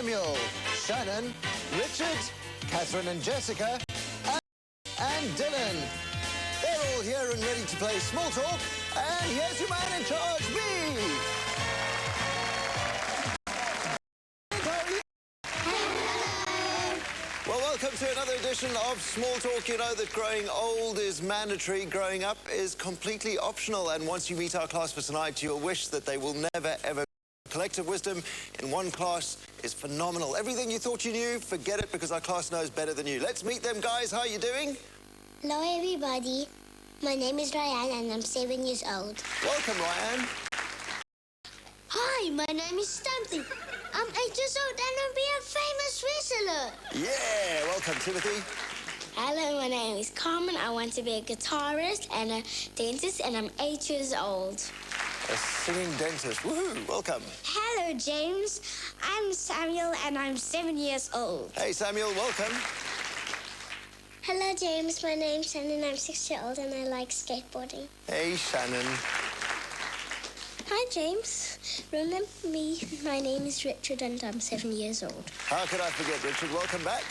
Samuel, Shannon, Richard, Catherine and Jessica, and Dylan. They're all here and ready to play Small Talk. And here's your man in charge, me. Well, welcome to another edition of Small Talk. You know that growing old is mandatory, growing up is completely optional. And once you meet our class for tonight, you'll wish that they will never, ever... Collective wisdom in one class is phenomenal. Everything you thought you knew, forget it, because our class knows better than you. Let's meet them, guys. How are you doing? Hello, everybody. My name is Ryan, and I'm 7 years old. Welcome, Ryan. Hi, my name is Timothy. I'm 8 years old, and I'll be a famous wrestler. Yeah, welcome, Timothy. Hello, my name is Carmen. I want to be a guitarist and a dentist, and I'm 8 years old. A singing dentist. Woohoo! Welcome. Hello, James. I'm Samuel, and I'm 7 years old. Hey, Samuel. Welcome. Hello, James. My name's Shannon. I'm 6 years old, and I like skateboarding. Hey, Shannon. Hi, James. Remember me? My name is Richard, and I'm 7 years old. How could I forget, Richard? Welcome back.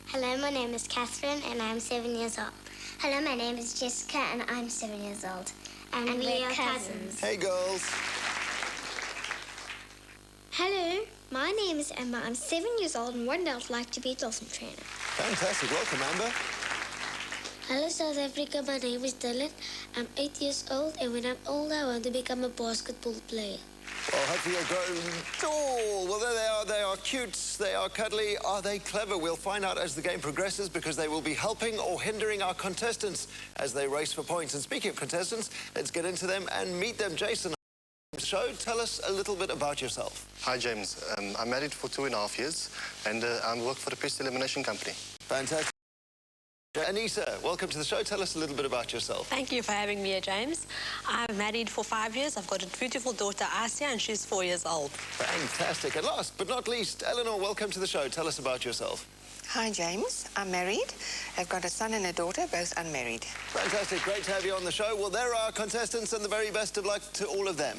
Hello, my name is Catherine, and I'm 7 years old. Hello, my name is Jessica, and I'm 7 years old. And we are cousins. Hey, girls. Hello, my name is Emma. I'm 7 years old, and one day I'd like to be a dolphin trainer. Fantastic. Welcome, Amber. Hello, South Africa. My name is Dylan. I'm 8 years old, and when I'm older, I want to become a basketball player. Well, hopefully you'll grow tall. Well, there they are. They are cute. They are cuddly. Are they clever? We'll find out as the game progresses, because they will be helping or hindering our contestants as they race for points. And speaking of contestants, let's get into them and meet them. Jason, show, tell us a little bit about yourself. Hi, James. I'm married for 2.5 years, and I work for a pest elimination company. Fantastic. Anissa, welcome to the show. Tell us a little bit about yourself. Thank you for having me here, James. I'm married for 5 years. I've got a beautiful daughter, Asia, and she's 4 years old. Fantastic. And last but not least, Eleanor, welcome to the show. Tell us about yourself. Hi, James. I'm married. I've got a son and a daughter, both unmarried. Fantastic. Great to have you on the show. Well, there are our contestants, and the very best of luck to all of them.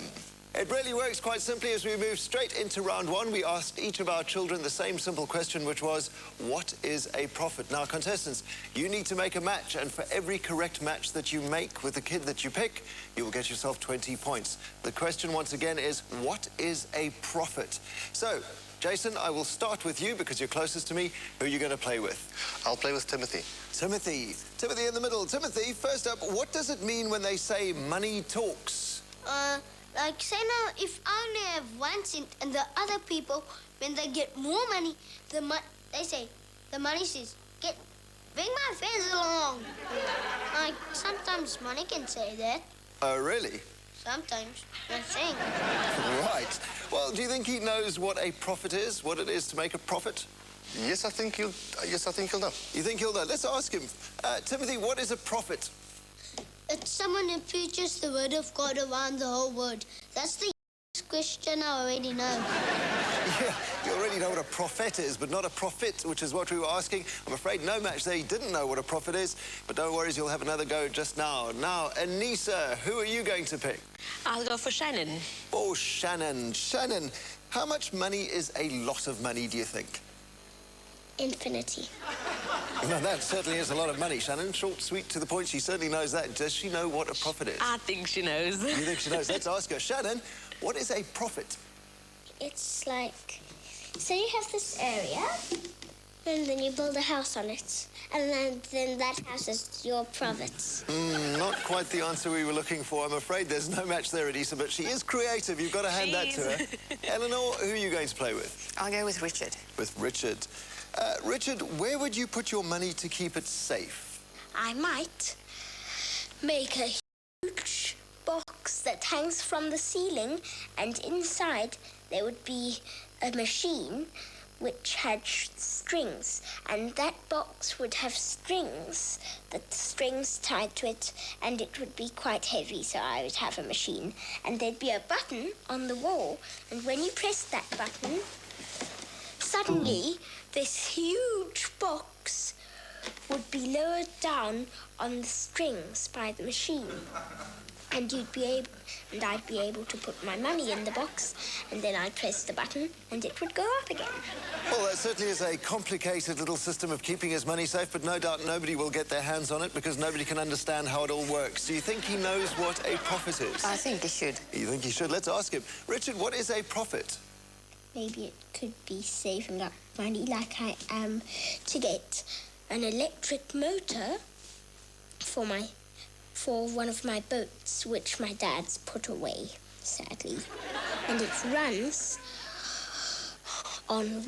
It really works quite simply. As we move straight into round one, we asked each of our children the same simple question, which was, what is a profit? Now, contestants, you need to make a match, and for every correct match that you make with the kid that you pick, you will get yourself 20 points. The question, once again, is, what is a profit? So, Jason, I will start with you because you're closest to me. Who are you going to play with? I'll play with Timothy. Timothy. Timothy in the middle. Timothy, first up, what does it mean when they say money talks? Like, say now, if I only have 1 cent and the other people, when they get more money, they say, the money says, bring my friends along. Like, sometimes money can say that. Oh, really? Sometimes, I think. Right. Well, do you think he knows what a profit is, what it is to make a profit? Yes, I think he'll know. You think he'll know? Let's ask him. Timothy, what is a prophet? It's someone who preaches the word of God around the whole world. That's the question I already know. Yeah, you already know what a prophet is, but not a profit, which is what we were asking. I'm afraid no match there. He didn't know what a profit is, but don't worry, you'll have another go just now. Now, Anissa, who are you going to pick? I'll go for Shannon. Oh, Shannon. Shannon, how much money is a lot of money, do you think? Infinity. Now, that certainly is a lot of money, Shannon. Short, sweet, to the point. She certainly knows that. Does she know what a profit is? I think she knows. You think she knows? Let's ask her. Shannon, what is a profit? It's like, so you have this area, and then you build a house on it, and then that house is your profits. Not quite the answer we were looking for. I'm afraid there's no match there, Anissa, but she is creative. You've got to hand that to her. Eleanor, who are you going to play with? I'll go with Richard. With Richard. Richard, where would you put your money to keep it safe? I might make a huge box that hangs from the ceiling, and inside there would be a machine which had strings, and that box would have strings, the strings tied to it, and it would be quite heavy, so I would have a machine. And there'd be a button on the wall, and when you press that button, suddenly this huge box would be lowered down on the strings by the machine. and I'd be able to put my money in the box, and then I'd press the button and it would go up again. Well, that certainly is a complicated little system of keeping his money safe, but no doubt nobody will get their hands on it because nobody can understand how it all works. Do you think he knows what a profit is? I think he should. You think he should? Let's ask him. Richard, what is a profit? Maybe it could be saving up money like I am to get an electric motor for one of my boats, which my dad's put away, sadly. And it runs on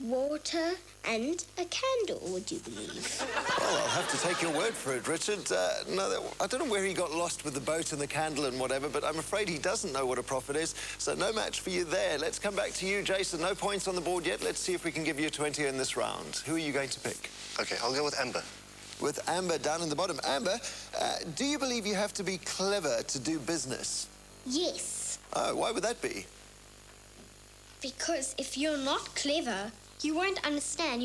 water and a candle, would you believe? Well, I'll have to take your word for it, Richard. No, I don't know where he got lost with the boat and the candle and whatever, but I'm afraid he doesn't know what a profit is, so no match for you there. Let's come back to you, Jason. No points on the board yet. Let's see if we can give you a 20 in this round. Who are you going to pick? Okay, I'll go with Amber. With Amber down in the bottom. Amber, do you believe you have to be clever to do business? Yes. Oh, why would that be? Because if you're not clever, you won't understand.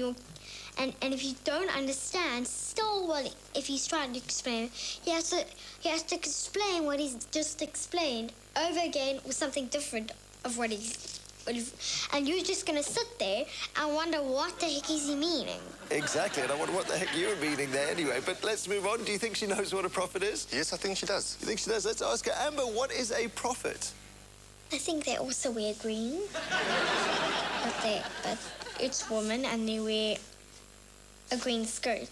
And if you don't understand, if he's trying to explain, he has to explain what he's just explained over again with something different of what he's. And you're just going to sit there and wonder what the heck is he meaning. Exactly, and I wonder what the heck you were meaning there anyway. But let's move on. Do you think she knows what a profit is? Yes, I think she does. You think she does? Let's ask her. Amber, what is a profit? I think they also wear green. but it's women and they wear a green skirt.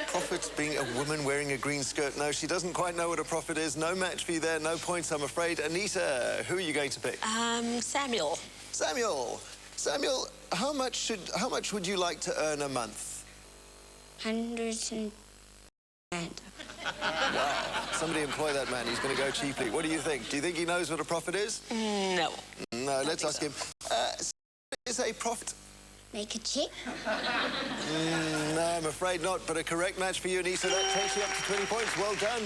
Profits being a woman wearing a green skirt. No, she doesn't quite know what a profit is. No match for you there. No points, I'm afraid. Anita, who are you going to pick? Samuel. Samuel, how much would you like to earn a month? 100 Wow. Somebody employ that man. He's going to go cheaply. What do you think? Do you think he knows what a profit is? No. No, let's ask him. What is a profit? Make a check. No, I'm afraid not, but a correct match for you, Anita. That takes you up to 20 points. Well done.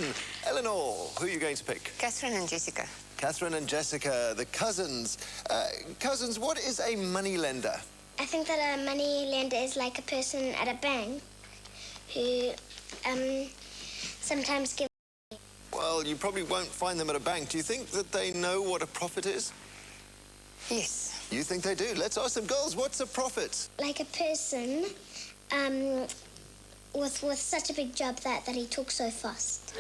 Eleanor, who are you going to pick? Catherine and Jessica. Catherine and Jessica, the cousins. Cousins, what is a moneylender? I think that a money lender is like a person at a bank who sometimes gives. Well, you probably won't find them at a bank. Do you think that they know what a profit is? Yes. You think they do? Let's ask them. Girls, what's a profit? Like a person with such a big job that he talks so fast.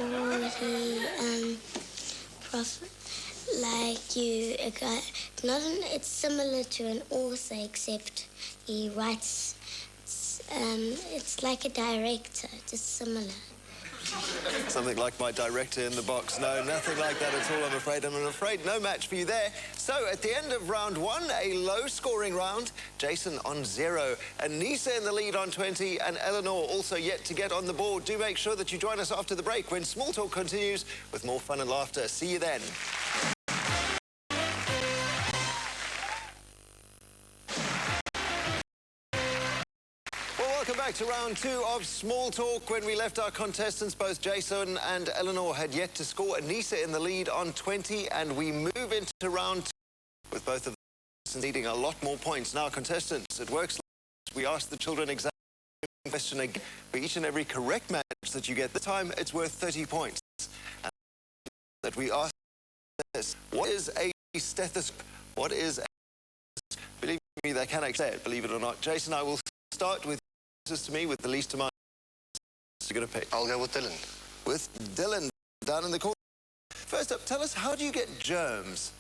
Or he profit like you a guy. It's similar to an author except he writes. It's like a director, just similar. Something like my director in the box. No, nothing like that at all, I'm afraid. I'm afraid no match for you there. So, at the end of round one, a low-scoring round. Jason on 0, Anissa in the lead on 20, and Eleanor also yet to get on the board. Do make sure that you join us after the break when Small Talk continues with more fun and laughter. See you then. Welcome back to round 2 of Small Talk. When we left our contestants, both Jason and Eleanor had yet to score. Anissa in the lead on 20, and we move into round 2 with both of them needing a lot more points. Now, contestants, it works like we ask the children exactly the same question again. For each and every correct match that you get, this time it's worth 30 points. And that we ask this: what is a stethoscope? What is a... Believe me, they can actually say it, believe it or not. Jason, I will start with to me with the least amount you're going to pick. I'll go with Dylan. With Dylan down in the corner. First up, tell us, how do you get germs?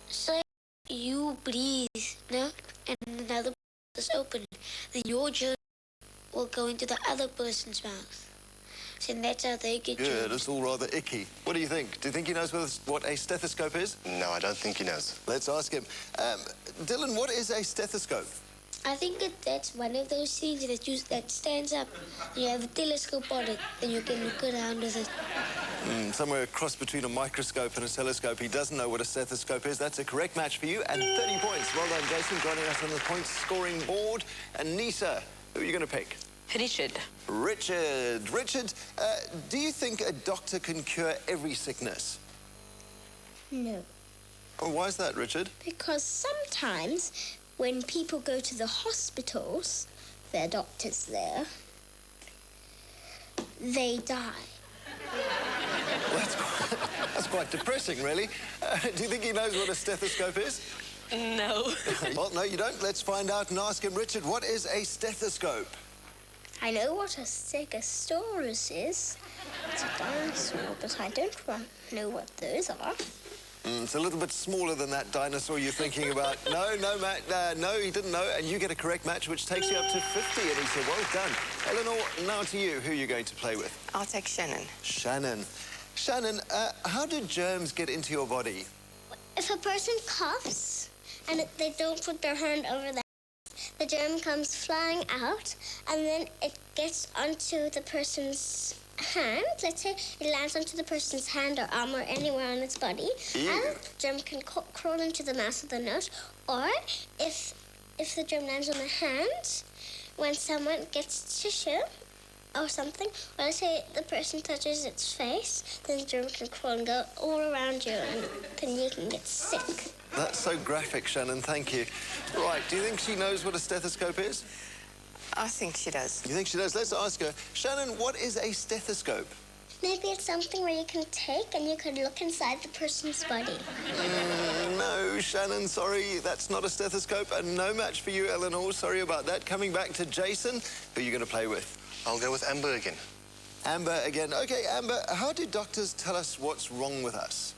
So you breathe, no? And another is open. Then your germ will go into the other person's mouth. So that's how they get Good, germs. it's all rather icky. What do you think? Do you think he knows what a stethoscope is? No, I don't think he knows. Let's ask him. Dylan, what is a stethoscope? I think that's one of those things that stands up. You have a telescope on it, and you can look around with it. Somewhere across between a microscope and a telescope. He doesn't know what a stethoscope is. That's a correct match for you, and 30 points. Well done, Jason, joining us on the points-scoring board. And Nisa, who are you going to pick? Richard. Richard, do you think a doctor can cure every sickness? No. Oh, why is that, Richard? Because sometimes when people go to the hospitals, there are doctors there, they die. Well, that's quite depressing, really. Do you think he knows what a stethoscope is? No. Well, no, you don't. Let's find out and ask him. Richard, what is a stethoscope? I know what a stegosaurus is. It's a dinosaur, but I don't know what those are. It's a little bit smaller than that dinosaur you're thinking about. No, Matt, no, he didn't know. And you get a correct match, which takes you up to 50, Anissa. Well done. Eleanor, now to you. Who are you going to play with? I'll take Shannon. Shannon. Shannon, how do germs get into your body? If a person coughs and they don't put their hand over their mouth, the germ comes flying out and then it gets onto the person's hand. Let's say it lands onto the person's hand or arm or anywhere on its body. Ew. And the germ can crawl into the mouth or the nose. Or if the germ lands on the hand, when someone gets tissue or something, or let's say the person touches its face, then the germ can crawl and go all around you and then you can get sick. That's so graphic, Shannon. Thank you. Right, do you think she knows what a stethoscope is? I think she does. You think she does? Let's ask her. Shannon, what is a stethoscope? Maybe it's something where you can take and you can look inside the person's body. No, Shannon, sorry, that's not a stethoscope, and no match for you, Eleanor. Sorry about that. Coming back to Jason, who are you going to play with? I'll go with Amber again. Amber again. Okay, Amber, how do doctors tell us what's wrong with us?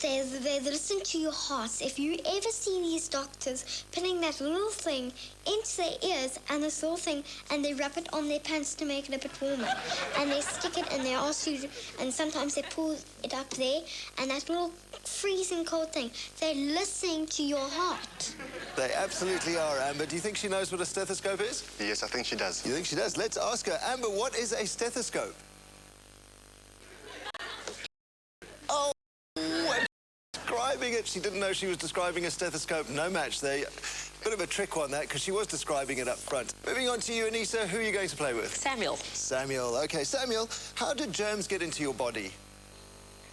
They listen to your heart. If you ever see these doctors putting that little thing into their ears and this little thing, and they wrap it on their pants to make it a bit warmer, and they stick it and they ask you, and sometimes they pull it up there, and that little freezing cold thing, they're listening to your heart. They absolutely are, Amber. Do you think she knows what a stethoscope is? Yes, I think she does. You think she does? Let's ask her. Amber, what is a stethoscope? Oh, describing it. She didn't know she was describing a stethoscope. No match there. Bit of a trick on that, because she was describing it up front. Moving on to you, Anissa. Who are you going to play with? Samuel. Samuel. Okay, Samuel, how do germs get into your body?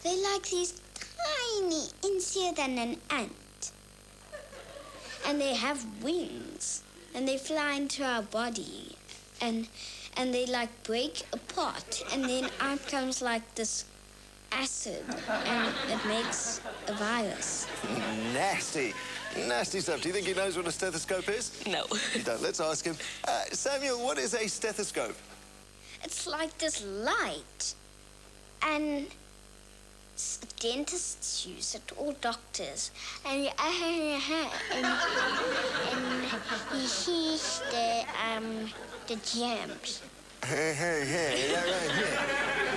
They're like these tiny, insier than an ant. And they have wings, and they fly into our body, and they like break apart, and then out comes like this acid, and it makes a virus. Nasty. Nasty stuff. Do you think he knows what a stethoscope is? No. You don't. Let's ask him. Samuel, what is a stethoscope? It's like this light, and dentists use it, or doctors, and you hears the germs.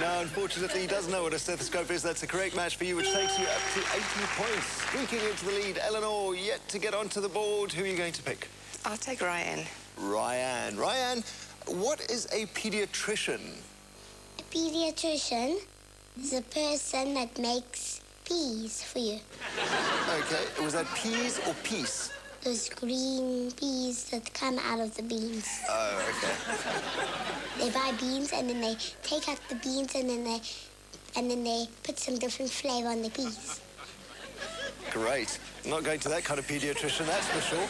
No, unfortunately, he does know what a stethoscope is. That's a correct match for you, which takes you up to 80 points. Streaking into the lead, Eleanor, yet to get onto the board. Who are you going to pick? I'll take Ryan. Ryan. Ryan, what is a pediatrician? A pediatrician is a person that makes peas for you. Okay, was that peas or peace? Those green peas that come out of the beans. Oh, okay. They buy beans and then they take out the beans and then they put some different flavor on the peas. Great. Not going to that kind of pediatrician, that's for sure.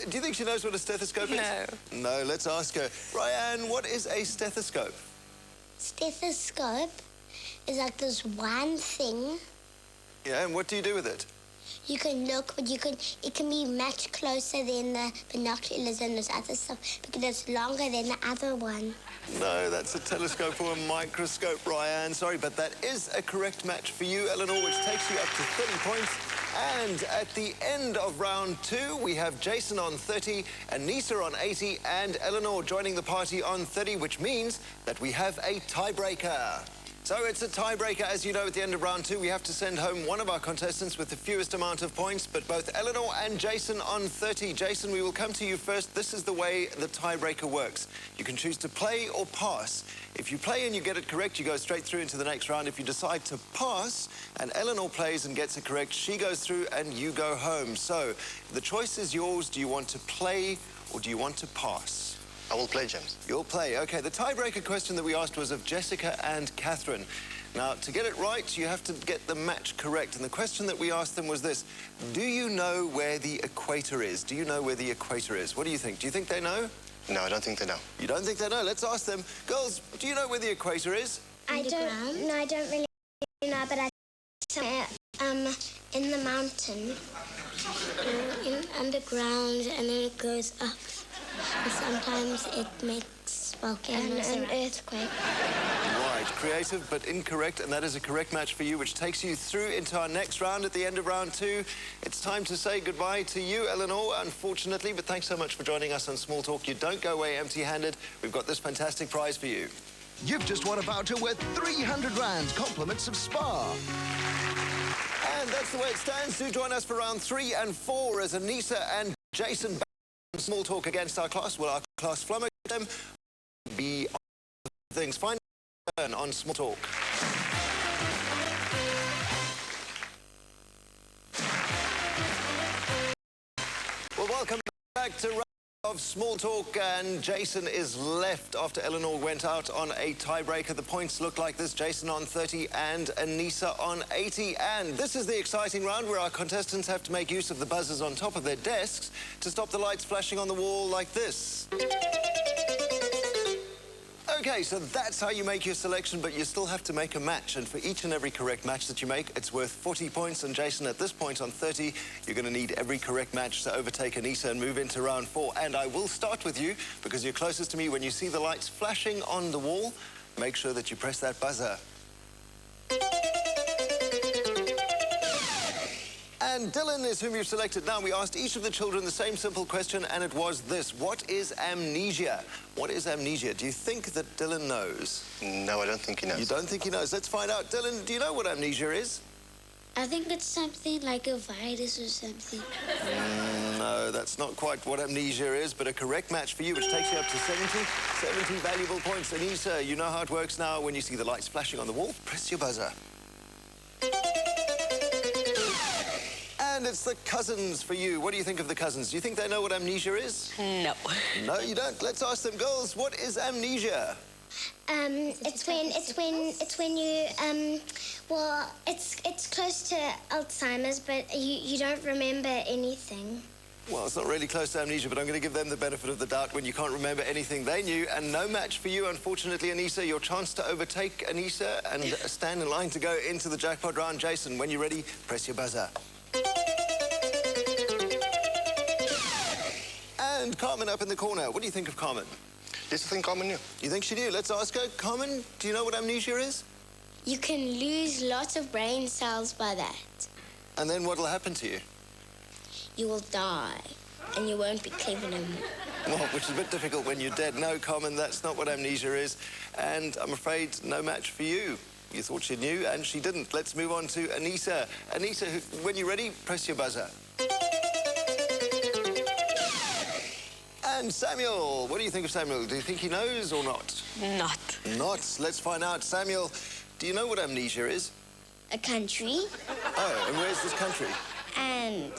Do you think she knows what a stethoscope is? No. No, let's ask her. Ryan, what is a stethoscope? Stethoscope is like this one thing. Yeah, and what do you do with it? You can look, but it can be much closer than the binoculars and those other stuff because it's longer than the other one. No, that's a telescope or a microscope, Ryan. Sorry, but that is a correct match for you, Eleanor, which takes you up to 30 points. And at the end of round 2, we have Jason on 30, Anissa on 80, and Eleanor joining the party on 30, which means that we have a tiebreaker. So it's a tiebreaker. As you know, at the end of round 2, we have to send home one of our contestants with the fewest amount of points, but both Eleanor and Jason on 30. Jason, we will come to you first. This is the way the tiebreaker works. You can choose to play or pass. If you play and you get it correct, you go straight through into the next round. If you decide to pass and Eleanor plays and gets it correct, she goes through and you go home. So the choice is yours. Do you want to play or do you want to pass? I will play, James. You'll play. Okay, the tiebreaker question that we asked was of Jessica and Catherine. Now, to get it right, you have to get the match correct. And the question that we asked them was this: do you know where the equator is? Do you know where the equator is? What do you think? Do you think they know? No, I don't think they know. You don't think they know? Let's ask them. Girls, do you know where the equator is? I don't really know, but I somewhere in the mountain. Underground, and then it goes up. And sometimes it makes volcanoes. An earthquake. Right, creative but incorrect, and that is a correct match for you, which takes you through into our next round. At the end of round 2, it's time to say goodbye to you, Eleanor, unfortunately, but thanks so much for joining us on Small Talk. You don't go away empty-handed. We've got this fantastic prize for you. You've just won a voucher worth 300 rand, compliments of Spa. And that's the way it stands. Do join us for round 3 and 4 as Anissa and Jason Small Talk against our class. Will our class flummox them? Be things. Find turn on Small Talk. Well, welcome back to round of Small Talk, and Jason is left after Eleanor went out on a tiebreaker. The points look like this: Jason on 30 and Anissa on 80. And this is the exciting round where our contestants have to make use of the buzzers on top of their desks to stop the lights flashing on the wall like this. Okay, so that's how you make your selection, but you still have to make a match. And for each and every correct match that you make, it's worth 40 points. And Jason, at this point on 30, you're going to need every correct match to overtake Anissa and move into round 4. And I will start with you because you're closest to me. When you see the lights flashing on the wall, make sure that you press that buzzer. And Dylan is whom you've selected. Now, we asked each of the children the same simple question, and it was this: what is amnesia? What is amnesia? Do you think that Dylan knows? No, I don't think he knows. You don't think he knows? Let's find out. Dylan, do you know what amnesia is? I think it's something like a virus or something. No, that's not quite what amnesia is, but a correct match for you, which takes you up to 70 valuable points. Anissa, you know how it works now. When you see the lights flashing on the wall, press your buzzer. And it's the cousins for you. What do you think of the cousins? Do you think they know what amnesia is? No. No, you don't. Let's ask them. Girls, what is amnesia? It's when you well, it's close to Alzheimer's, but you don't remember anything. Well, it's not really close to amnesia, but I'm going to give them the benefit of the doubt when you can't remember anything they knew. And no match for you, unfortunately, Anissa. Your chance to overtake Anissa and stand in line to go into the jackpot round. Jason, when you're ready, press your buzzer. And Carmen up in the corner. What do you think of Carmen? Yes, I think Carmen knew. You think she knew? Let's ask her. Carmen, do you know what amnesia is? You can lose lots of brain cells by that. And then what will happen to you? You will die, and you won't be clever no more. Well, which is a bit difficult when you're dead. No, Carmen, that's not what amnesia is. And I'm afraid no match for you. You thought she knew, and she didn't. Let's move on to Anissa. Anissa, when you're ready, press your buzzer. And Samuel, what do you think of Samuel? Do you think he knows or not? Not. Not. Let's find out. Samuel, do you know what amnesia is? A country, Oh, and where's this country? and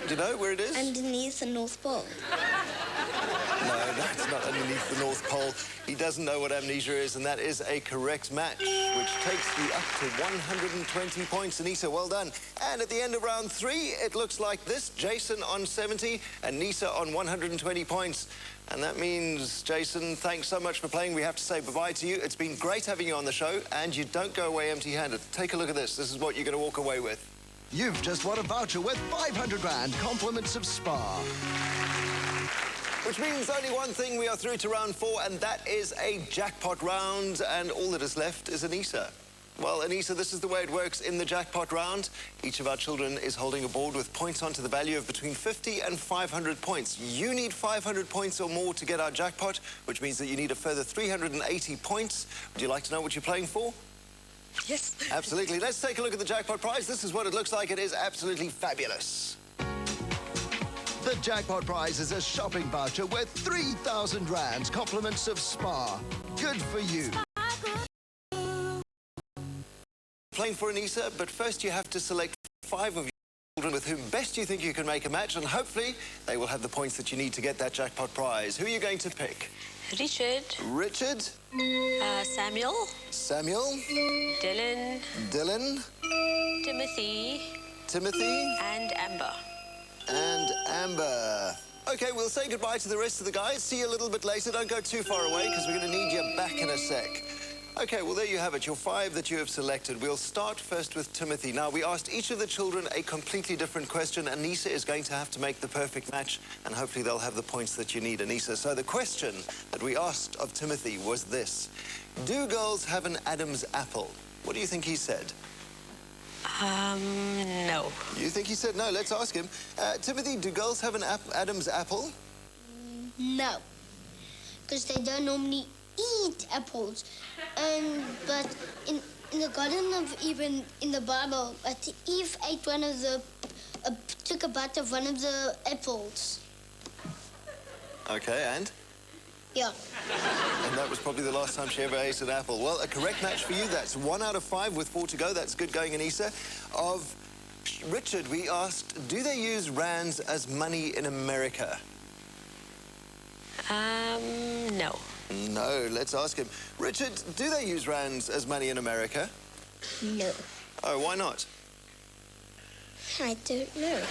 Do you know where it is? underneath the North Pole. No, it's not underneath the North Pole. He doesn't know what amnesia is, and that is a correct match, which takes you up to 120 points. Anissa, well done. And at the end of round 3, it looks like this: Jason on 70 and Nisa on 120 points. And that means, Jason, thanks so much for playing. We have to say bye-bye to you. It's been great having you on the show, and you don't go away empty-handed. Take a look at this. This is what you're going to walk away with. You've just won a voucher worth 500 rand, compliments of Spa. Which means only one thing: we are through to round 4, and that is a jackpot round, and all that is left is Anissa. Well, Anissa, this is the way it works in the jackpot round. Each of our children is holding a board with points on to the value of between 50 and 500 points. You need 500 points or more to get our jackpot, which means that you need a further 380 points. Would you like to know what you're playing for? Yes. Absolutely. Let's take a look at the jackpot prize. This is what it looks like. It is absolutely fabulous. The jackpot prize is a shopping voucher worth 3,000 rand, compliments of Spa. Good for you. Playing for Anissa, but first you have to select 5 of your children with whom best you think you can make a match, and hopefully they will have the points that you need to get that jackpot prize. Who are you going to pick? Richard. Richard? Samuel. Samuel? Dylan. Dylan? Timothy. Timothy? And Amber. And Amber. Okay, we'll say goodbye to the rest of the guys. See you a little bit later. Don't go too far away because we're going to need you back in a sec. Okay, well, there you have it, your 5 that you have selected. We'll start first with Timothy. Now, we asked each of the children a completely different question. Anissa is going to have to make the perfect match, and hopefully they'll have the points that you need, Anissa. So the question that we asked of Timothy was this. Do girls have an Adam's apple? What do you think he said? No. You think he said no? Let's ask him. Timothy, do girls have an Adam's apple? No, because they don't normally eat apples. But in the Garden of Eden in the Bible, Eve ate took a bite of one of the apples. Okay, and? Yeah. And that was probably the last time she ever ate an apple. Well, a correct match for you. That's 1 out of 5 with 4 to go. That's good going, Anissa. Of Richard, we asked, do they use rands as money in America? No. No, let's ask him. Richard, do they use rands as money in America? No. Oh, why not? I don't know.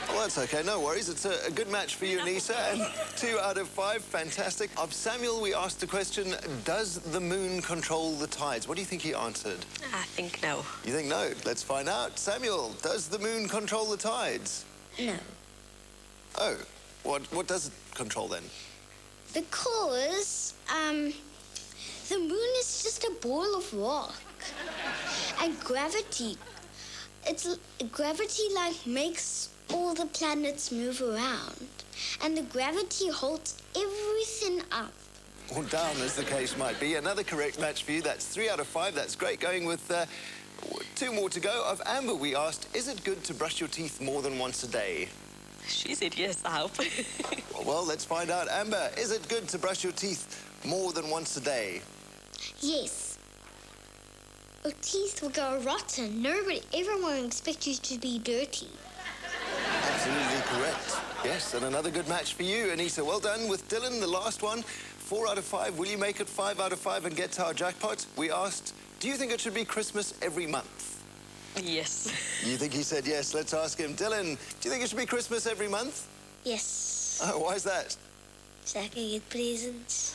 Well, that's okay, no worries. It's a good match for you, Anissa, and 2 out of 5, fantastic. Of Samuel, we asked the question, does the moon control the tides? What do you think he answered? I think no. You think no? Let's find out. Samuel, does the moon control the tides? No. Oh, what does it control then? Because the moon is just a ball of rock, and gravity makes all the planets move around, and the gravity holds everything up. Or down, as the case might be. Another correct match for you. That's 3 out of 5. That's great going with 2 more to go. Of Amber, we asked, is it good to brush your teeth more than once a day? She said yes, I hope. Well, let's find out. Amber, is it good to brush your teeth more than once a day? Yes. Your teeth will go rotten. Everyone will expect you to be dirty. Absolutely correct. Yes, and another good match for you, Anissa. Well done with Dylan, the last one. 4 out of 5. Will you make it 5 out of 5 and get to our jackpot? We asked, do you think it should be Christmas every month? Yes. You think he said yes? Let's ask him. Dylan, do you think it should be Christmas every month? Yes. Oh, why is that? So I can get presents.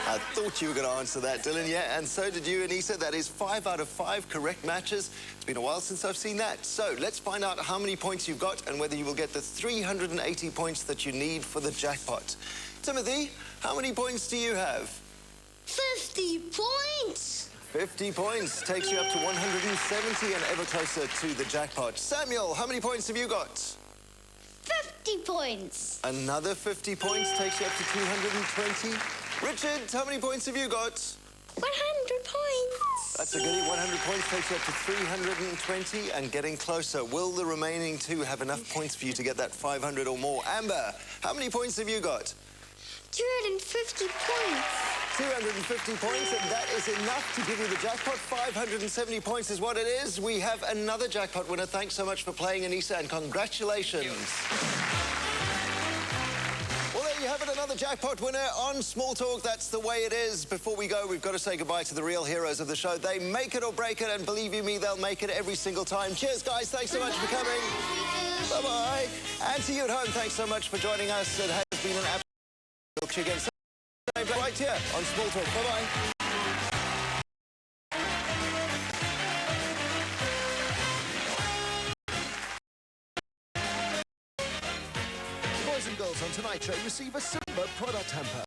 I thought you were going to answer that, Dylan. Yeah, and so did you, Anissa. That is 5 out of 5 correct matches. It's been a while since I've seen that. So let's find out how many points you've got and whether you will get the 380 points that you need for the jackpot. Timothy, how many points do you have? 50 points! 50 points takes you up to 170 and ever closer to the jackpot. Samuel, how many points have you got? 50 points! Another 50 points takes you up to 220. Richard, how many points have you got? 100 points! That's a goodie. 100 points takes you up to 320 and getting closer. Will the remaining 2 have enough points for you to get that 500 or more? Amber, how many points have you got? 250 points. 250 points, and that is enough to give you the jackpot. 570 points is what it is. We have another jackpot winner. Thanks so much for playing, Anissa, and congratulations. Well, there you have it, another jackpot winner on Small Talk. That's the way it is. Before we go, we've got to say goodbye to the real heroes of the show. They make it or break it, and believe you me, they'll make it every single time. Cheers, guys. Thanks so much for coming. Bye-bye. And to you at home, thanks so much for joining us. It has been an absolute again right here on Small Talk. Bye-bye. Boys and girls on tonight's show receive a silver product hamper.